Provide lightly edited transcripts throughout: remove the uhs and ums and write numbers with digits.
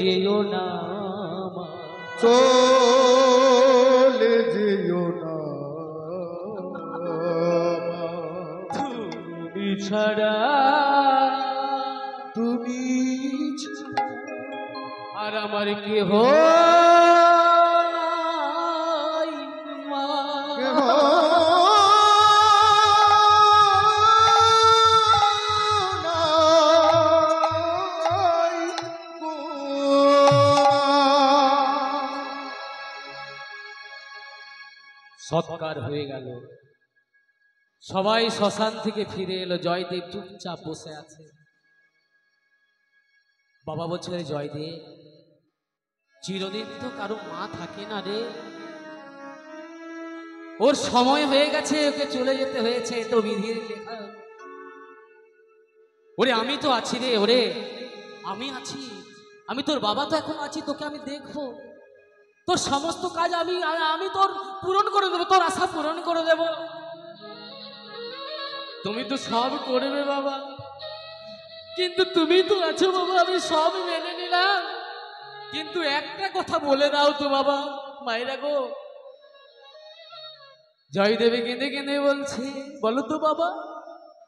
যেও না চলে যেও না তুমি ছাড়া তুমি আর আমার কেহ নাই মা। সৎকার হয়ে গেল, সবাই শ্মশান থেকে ফিরে এলো, জয়দেব চুপচাপ বসে আছে। বাবা বলছে, জয়দেব চিরদিন তো কারো মা থাকে না রে, ওর সময় হয়ে গেছে, ওকে চলে যেতে হয়েছে, তো বিধির লেখা। ওরে আমি তো আছি রে, ওরে আমি আছি, আমি তোর বাবা তো এখন আছি, তোকে আমি দেখবো, তোর সমস্ত কাজ আমি তোর পূরণ করে দেবো, তোর আশা পূরণ করে দেব। তুমি তো সব করবে বাবা, কিন্তু তুমি তো আছো বাবা, আমি সব মেনে নিলাম, কিন্তু একটা কথা বলে দাও তো বাবা। মায়েরা গো, জয়দেবে কেঁদে কেঁদে বলছে, বলো তো বাবা,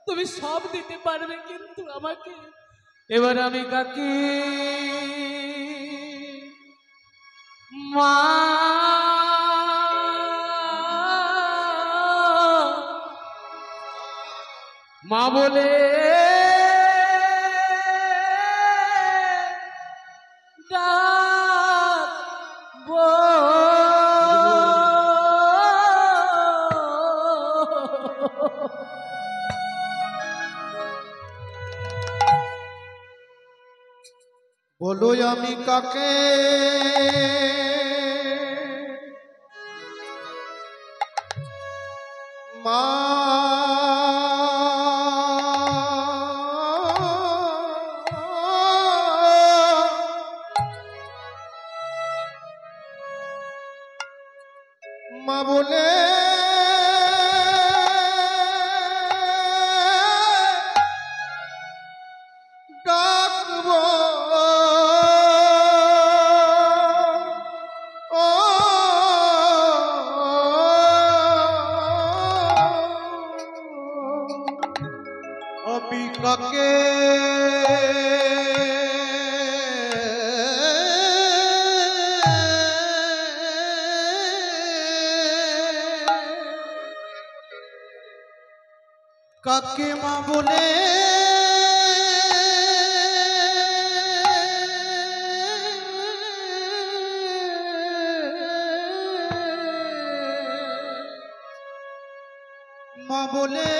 তুমি সব দিতে পারবে, কিন্তু আমাকে এবার আমি কাকে মা মা বলে ডাকবো। বলো আমি কাকে মা মা বলে ডাকবো। আমি কাকে কাকে মা বলে মা বলে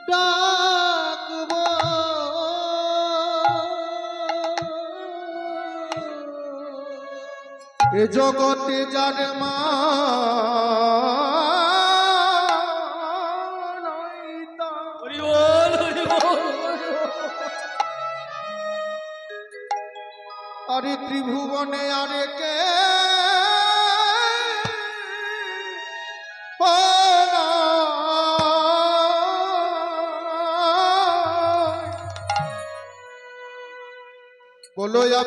ডাকবো। এ জগতে যার মা আরে ত্রিভুবনে আরে কে বলো আমি